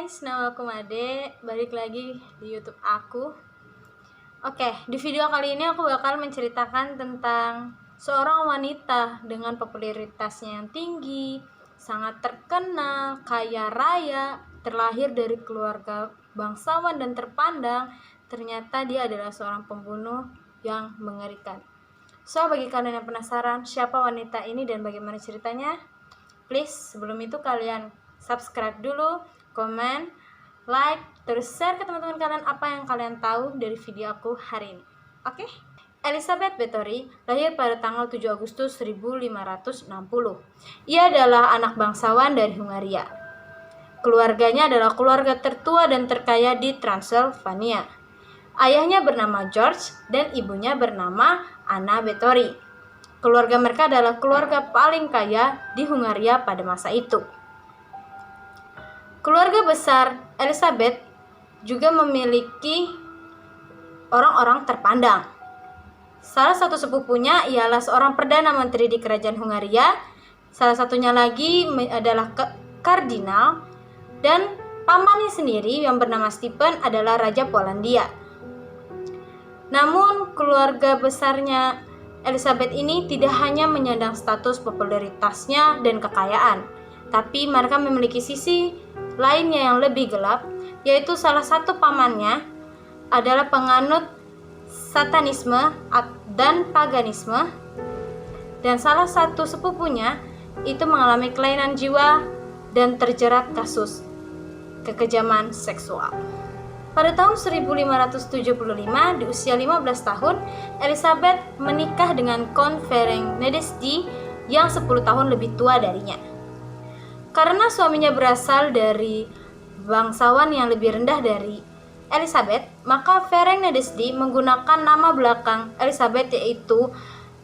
guys, nama aku Made, balik lagi di YouTube aku. Oke, di video kali ini aku bakal menceritakan tentang seorang wanita dengan popularitasnya yang tinggi, sangat terkenal, kaya raya, terlahir dari keluarga bangsawan dan terpandang. Ternyata dia adalah seorang pembunuh yang mengerikan. So, bagi kalian yang penasaran siapa wanita ini dan bagaimana ceritanya, please sebelum itu kalian subscribe dulu, komen, like, terus share ke teman-teman kalian apa yang kalian tahu dari video aku hari ini. Oke? Elizabeth Bathory lahir pada tanggal 7 Agustus 1560. Ia adalah anak bangsawan dari Hungaria. Keluarganya adalah keluarga tertua dan terkaya di Transylvania. Ayahnya bernama George dan ibunya bernama Anna Bathory. Keluarga mereka adalah keluarga paling kaya di Hungaria pada masa itu. Keluarga besar Elizabeth juga memiliki orang-orang terpandang. Salah satu sepupunya ialah seorang perdana menteri di kerajaan Hungaria. Salah satunya lagi adalah kardinal, dan pamannya sendiri yang bernama Stephen adalah raja Polandia. Namun keluarga besarnya Elizabeth ini tidak hanya menyandang status popularitasnya dan kekayaan, tapi mereka memiliki sisi lainnya yang lebih gelap, yaitu salah satu pamannya adalah penganut satanisme dan paganisme, dan salah satu sepupunya itu mengalami kelainan jiwa dan terjerat kasus kekejaman seksual. Pada tahun 1575, di usia 15 tahun, Elizabeth menikah dengan Count Ferenc Nadezhdy yang 10 tahun lebih tua darinya. Karena suaminya berasal dari bangsawan yang lebih rendah dari Elizabeth, maka Ferenc Nadezhdy menggunakan nama belakang Elizabeth yaitu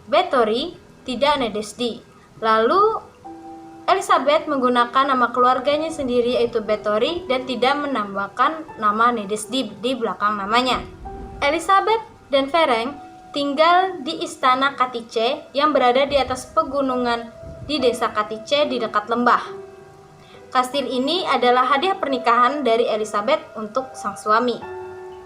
Bathory, tidak Nadezhdy. Lalu Elizabeth menggunakan nama keluarganya sendiri yaitu Bathory dan tidak menambahkan nama Nadezhdy di belakang namanya. Elizabeth dan Ferenc tinggal di istana Katice yang berada di atas pegunungan di desa Katice di dekat lembah. Kastil ini adalah hadiah pernikahan dari Elizabeth untuk sang suami.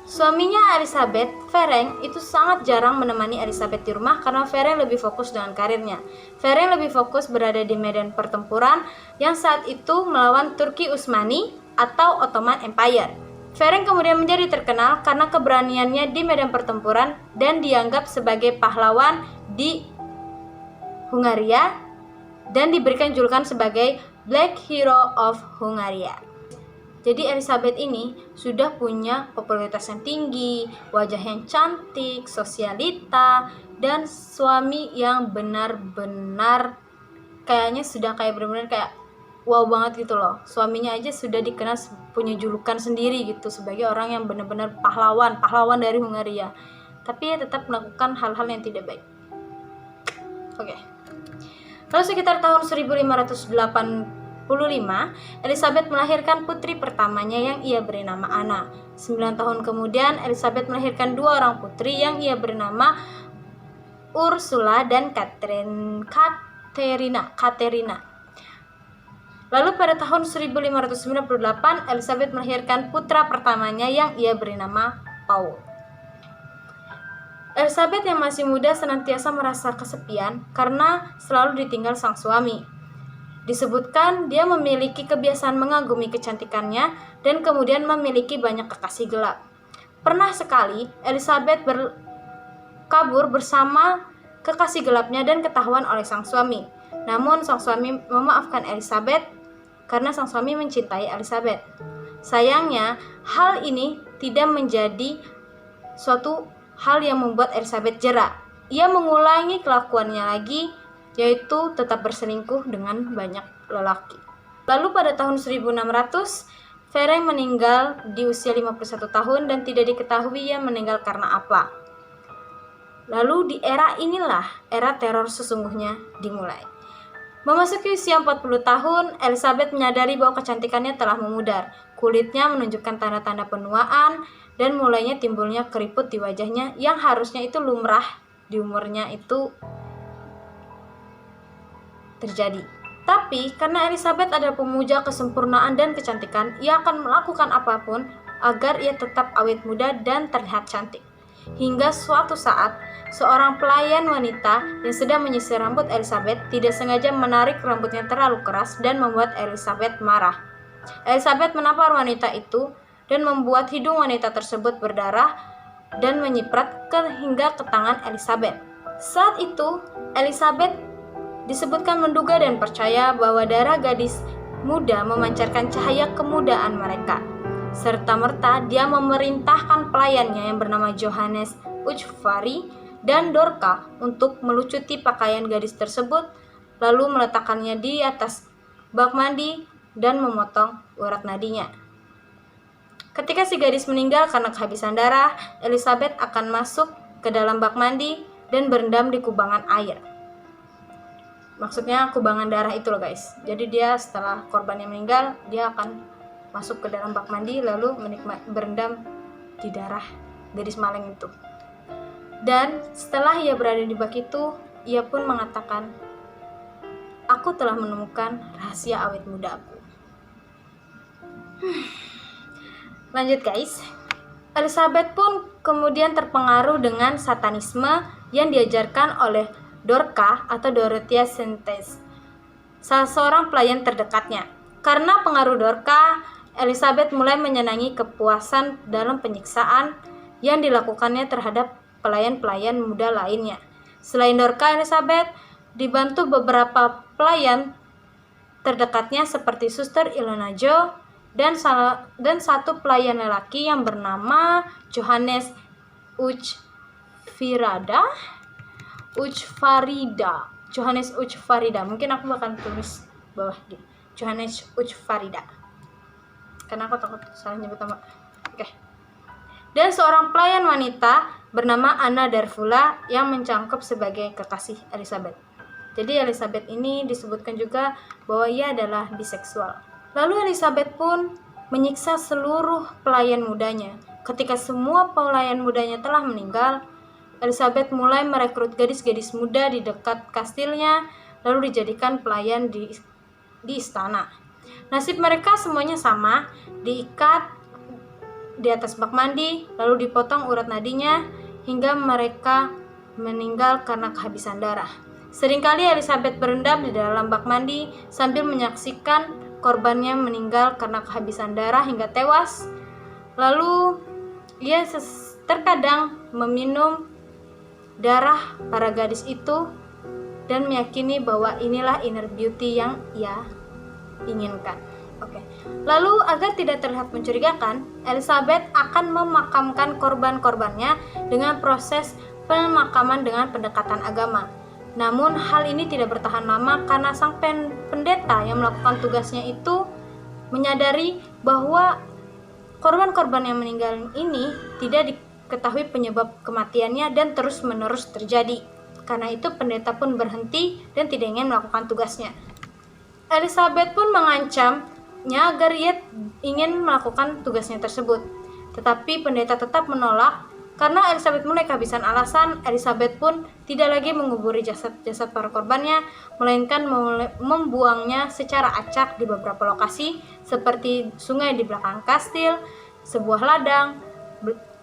Suaminya Elizabeth, Ferenc, itu sangat jarang menemani Elizabeth di rumah karena Ferenc lebih fokus dengan karirnya. Ferenc lebih fokus berada di medan pertempuran yang saat itu melawan Turki Utsmani atau Ottoman Empire. Ferenc kemudian menjadi terkenal karena keberaniannya di medan pertempuran dan dianggap sebagai pahlawan di Hungaria dan diberikan julukan sebagai Black Hero of Hungaria. Jadi Elizabeth ini sudah punya popularitas yang tinggi, wajah yang cantik, sosialita, dan suami yang benar-benar kayaknya sudah kayak benar-benar kayak wow banget gitu loh. Suaminya aja sudah dikenal punya julukan sendiri gitu sebagai orang yang benar-benar pahlawan dari Hungaria. Tapi ya tetap melakukan hal-hal yang tidak baik. Oke. Lalu sekitar tahun 1585, Elizabeth melahirkan putri pertamanya yang ia beri nama Anna. 9 tahun kemudian, Elizabeth melahirkan 2 orang putri yang ia beri nama Ursula dan Katerina. Lalu pada tahun 1598, Elizabeth melahirkan putra pertamanya yang ia beri nama Paul. Elizabeth yang masih muda senantiasa merasa kesepian karena selalu ditinggal sang suami. Disebutkan dia memiliki kebiasaan mengagumi kecantikannya dan kemudian memiliki banyak kekasih gelap. Pernah sekali Elizabeth kabur bersama kekasih gelapnya dan ketahuan oleh sang suami. Namun sang suami memaafkan Elizabeth karena sang suami mencintai Elizabeth. Sayangnya, hal ini tidak menjadi suatu hal yang membuat Elizabeth jera. Ia mengulangi kelakuannya lagi, yaitu tetap berselingkuh dengan banyak lelaki. Lalu pada tahun 1600, Ferenc meninggal di usia 51 tahun dan tidak diketahui ia meninggal karena apa. Lalu di era inilah era teror sesungguhnya dimulai. Memasuki usia 40 tahun, Elizabeth menyadari bahwa kecantikannya telah memudar. Kulitnya menunjukkan tanda-tanda penuaan dan mulainya timbulnya keriput di wajahnya yang harusnya itu lumrah di umurnya itu terjadi. Tapi karena Elizabeth adalah pemuja kesempurnaan dan kecantikan, ia akan melakukan apapun agar ia tetap awet muda dan terlihat cantik. Hingga suatu saat, seorang pelayan wanita yang sedang menyisir rambut Elizabeth tidak sengaja menarik rambutnya terlalu keras dan membuat Elizabeth marah. Elizabeth menampar wanita itu dan membuat hidung wanita tersebut berdarah dan menyiprat hingga ke tangan Elizabeth. Saat itu, Elizabeth disebutkan menduga dan percaya bahwa darah gadis muda memancarkan cahaya kemudaan mereka. Serta-merta dia memerintahkan pelayannya yang bernama Johannes Uchvari dan Dorka untuk melucuti pakaian gadis tersebut, lalu meletakkannya di atas bak mandi dan memotong urat nadinya. Ketika si gadis meninggal karena kehabisan darah, Elizabeth akan masuk ke dalam bak mandi dan berendam di kubangan air. Maksudnya kubangan darah itu loh guys. Jadi dia setelah korbannya meninggal, dia akan masuk ke dalam bak mandi lalu berendam di darah gadis maling itu. Dan setelah ia berada di bak itu, ia pun mengatakan, "Aku telah menemukan rahasia awet muda aku." Lanjut guys. Elizabeth pun kemudian terpengaruh dengan satanisme yang diajarkan oleh Dorka atau Dorothea Sentes, salah seorang pelayan terdekatnya. Karena pengaruh Dorka, Elizabeth mulai menyenangi kepuasan dalam penyiksaan yang dilakukannya terhadap pelayan-pelayan muda lainnya. Selain Dorka, Elizabeth dibantu beberapa pelayan terdekatnya seperti Suster Ilona Jo dan satu pelayan lelaki yang bernama Johannes Johannes Uchfarida. Mungkin aku bakal tulis bawah gini, Johannes Uchfarida, karena aku takut salah nyebut nama. Oke. Dan seorang pelayan wanita bernama Anna Darfula yang mencangkup sebagai kekasih Elizabeth. Jadi Elizabeth ini disebutkan juga bahwa ia adalah biseksual. Lalu Elizabeth pun menyiksa seluruh pelayan mudanya. Ketika semua pelayan mudanya telah meninggal, Elizabeth mulai merekrut gadis-gadis muda di dekat kastilnya, lalu dijadikan pelayan di istana. Nasib mereka semuanya sama, diikat di atas bak mandi, lalu dipotong urat nadinya hingga mereka meninggal karena kehabisan darah. Seringkali Elizabeth berendam di dalam bak mandi sambil menyaksikan korbannya meninggal karena kehabisan darah hingga tewas. Lalu ia terkadang meminum darah para gadis itu dan meyakini bahwa inilah inner beauty yang ia inginkan. Oke. Lalu agar tidak terlihat mencurigakan, Elizabeth akan memakamkan korban-korbannya dengan proses pemakaman dengan pendekatan agama. Namun hal ini tidak bertahan lama karena sang pendeta yang melakukan tugasnya itu menyadari bahwa korban-korban yang meninggal ini tidak diketahui penyebab kematiannya dan terus-menerus terjadi. Karena itu pendeta pun berhenti dan tidak ingin melakukan tugasnya. Elizabeth pun mengancamnya agar ia ingin melakukan tugasnya tersebut. Tetapi pendeta tetap menolak. Karena Elizabeth mulai kehabisan alasan, Elizabeth pun tidak lagi menguburi jasad-jasad para korbannya, melainkan membuangnya secara acak di beberapa lokasi seperti sungai di belakang kastil, sebuah ladang,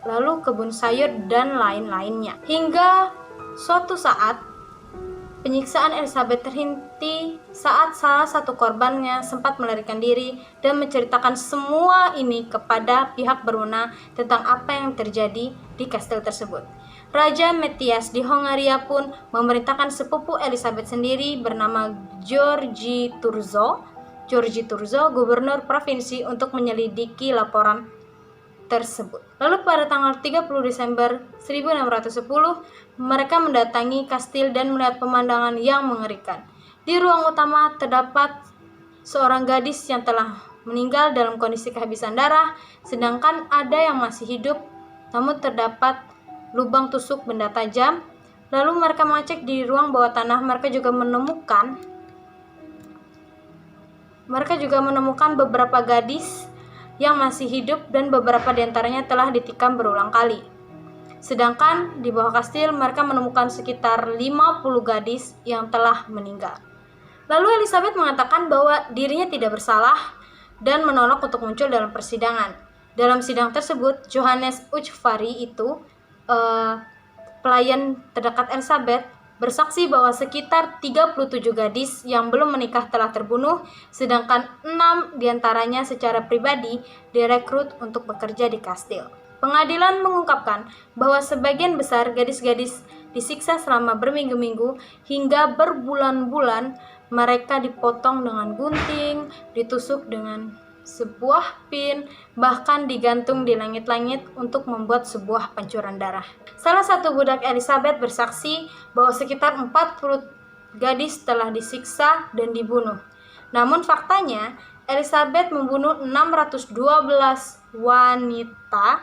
lalu kebun sayur dan lain-lainnya. Hingga suatu saat penyiksaan Elizabeth terhenti saat salah satu korbannya sempat melarikan diri dan menceritakan semua ini kepada pihak berwenang tentang apa yang terjadi di kastil tersebut. Raja Matthias di Hongaria pun memerintahkan sepupu Elizabeth sendiri bernama Georgi Turzo, gubernur provinsi, untuk menyelidiki laporan tersebut. Lalu pada tanggal 30 Desember 1610, mereka mendatangi kastil dan melihat pemandangan yang mengerikan. Di ruang utama terdapat seorang gadis yang telah meninggal dalam kondisi kehabisan darah, sedangkan ada yang masih hidup, namun terdapat lubang tusuk benda tajam. Lalu mereka mengecek di ruang bawah tanah, mereka juga menemukan beberapa gadis yang masih hidup dan beberapa diantaranya telah ditikam berulang kali. Sedangkan di bawah kastil mereka menemukan sekitar 50 gadis yang telah meninggal. Lalu Elizabeth mengatakan bahwa dirinya tidak bersalah dan menolak untuk muncul dalam persidangan. Dalam sidang tersebut, Johannes Uchvari itu pelayan terdekat Elizabeth bersaksi bahwa sekitar 37 gadis yang belum menikah telah terbunuh, sedangkan 6 diantaranya secara pribadi direkrut untuk bekerja di kastil. Pengadilan mengungkapkan bahwa sebagian besar gadis-gadis disiksa selama berminggu-minggu hingga berbulan-bulan. Mereka dipotong dengan gunting, ditusuk dengan sebuah pin, bahkan digantung di langit-langit untuk membuat sebuah pancuran darah. Salah satu budak Elizabeth bersaksi bahwa sekitar 40 gadis telah disiksa dan dibunuh. Namun faktanya, Elizabeth membunuh 612 wanita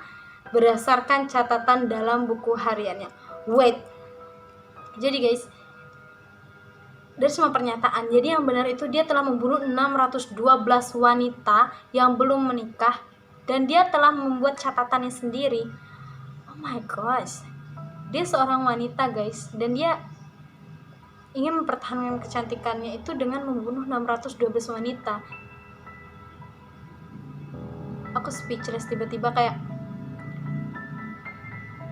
berdasarkan catatan dalam buku hariannya. Jadi guys, dari semua pernyataan, jadi yang benar itu dia telah membunuh 612 wanita yang belum menikah, dan dia telah membuat catatannya sendiri. Oh my gosh, dia seorang wanita guys, dan dia ingin mempertahankan kecantikannya itu dengan membunuh 612 wanita. Aku speechless tiba-tiba, kayak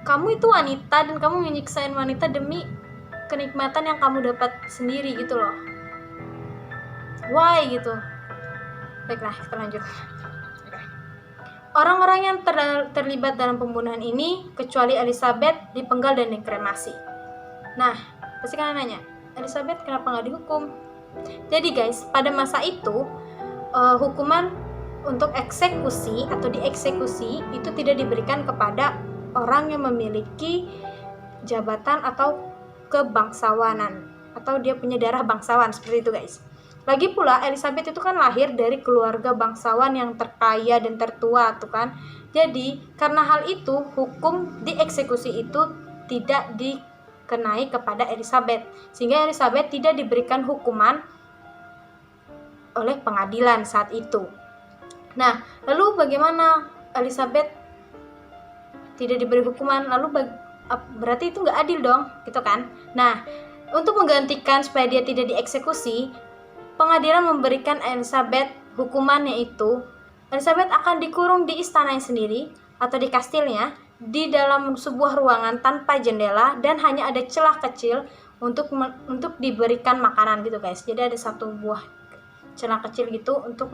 kamu itu wanita dan kamu menyiksain wanita demi kenikmatan yang kamu dapat sendiri gitu loh. Why gitu? Baiklah, kita lanjut. Orang-orang yang terlibat dalam pembunuhan ini, kecuali Elizabeth, dipenggal dan dikremasi. Nah, pasti kalian nanya, Elizabeth kenapa nggak dihukum? Jadi guys, pada masa itu hukuman untuk eksekusi atau dieksekusi itu tidak diberikan kepada orang yang memiliki jabatan atau kebangsawanan, atau dia punya darah bangsawan, seperti itu guys. Lagi pula Elizabeth itu kan lahir dari keluarga bangsawan yang terkaya dan tertua tuh kan. Jadi karena hal itu, hukum dieksekusi itu tidak dikenai kepada Elizabeth, sehingga Elizabeth tidak diberikan hukuman oleh pengadilan saat itu. Nah, lalu bagaimana Elizabeth tidak diberi hukuman? Lalu berarti itu nggak adil dong, gitu kan? Nah, untuk menggantikan supaya dia tidak dieksekusi, pengadilan memberikan Elizabeth hukuman, yaitu Elizabeth akan dikurung di istananya sendiri atau di kastilnya, di dalam sebuah ruangan tanpa jendela dan hanya ada celah kecil untuk diberikan makanan gitu guys. Jadi ada satu buah celah kecil gitu untuk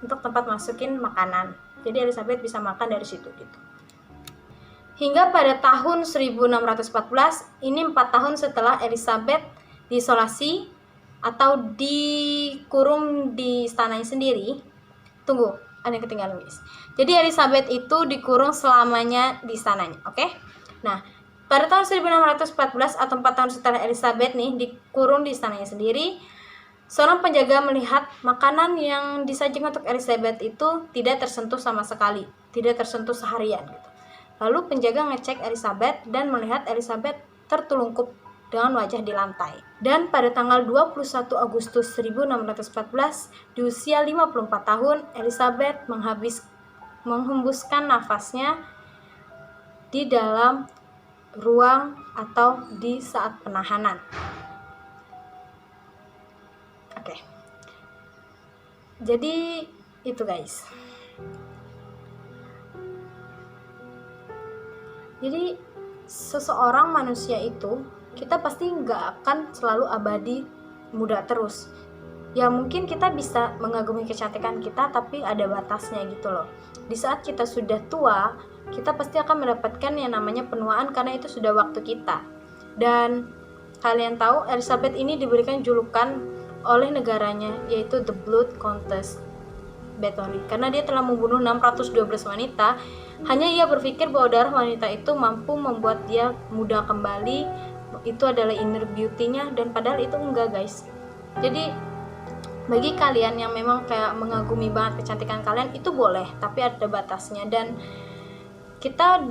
tempat masukin makanan. Jadi Elizabeth bisa makan dari situ gitu. Hingga pada tahun 1614, ini 4 tahun setelah Elizabeth diisolasi atau dikurung di istananya sendiri. Tunggu, ada yang ketinggalan guys. Jadi Elizabeth itu dikurung selamanya di istananya, oke? Nah, pada tahun 1614 atau 4 tahun setelah Elizabeth nih dikurung di istananya sendiri, seorang penjaga melihat makanan yang disajikan untuk Elizabeth itu tidak tersentuh sama sekali, tidak tersentuh seharian gitu. Lalu penjaga ngecek Elizabeth dan melihat Elizabeth tertelungkup dengan wajah di lantai. Dan pada tanggal 21 Agustus 1614, di usia 54 tahun, Elizabeth menghembuskan nafasnya di dalam ruang atau di saat penahanan. Oke. Jadi itu guys. Jadi seseorang manusia itu, kita pasti nggak akan selalu abadi muda terus. Ya mungkin kita bisa mengagumi kecantikan kita, tapi ada batasnya gitu loh. Di saat kita sudah tua, kita pasti akan mendapatkan yang namanya penuaan, karena itu sudah waktu kita. Dan kalian tahu Elizabeth ini diberikan julukan oleh negaranya, yaitu The Blood Countess Bathory, karena dia telah membunuh 612 wanita. Hanya ia berpikir bahwa darah wanita itu mampu membuat dia muda kembali, itu adalah inner beauty-nya, dan padahal itu enggak guys. Jadi bagi kalian yang memang kayak mengagumi banget kecantikan kalian, itu boleh, tapi ada batasnya. Dan kita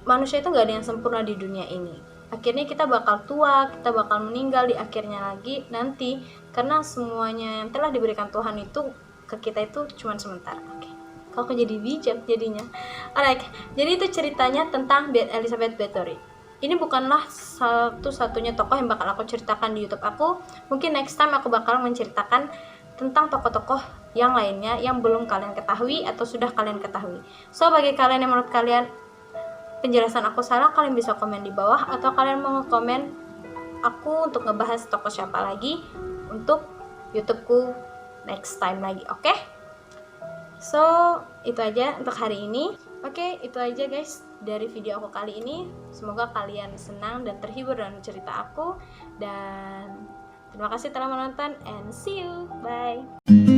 manusia itu nggak ada yang sempurna di dunia ini. Akhirnya kita bakal tua, kita bakal meninggal di akhirnya lagi nanti, karena semuanya yang telah diberikan Tuhan itu ke kita itu cuma sementara. Oke. Kalau aku jadi bijak jadinya. Alright, jadi itu ceritanya tentang Elizabeth Bathory. ini bukanlah satu-satunya tokoh yang bakal aku ceritakan di YouTube aku. Mungkin next time aku bakal menceritakan tentang tokoh-tokoh yang lainnya yang belum kalian ketahui atau sudah kalian ketahui. So, bagi kalian yang menurut kalian penjelasan aku salah, kalian bisa komen di bawah, atau kalian mau komen aku untuk ngebahas tokoh siapa lagi untuk YouTubeku next time lagi, oke? So, itu aja untuk hari ini. Oke, itu aja guys dari video aku kali ini. Semoga kalian senang dan terhibur dengan cerita aku. Dan terima kasih telah menonton, and see you. Bye.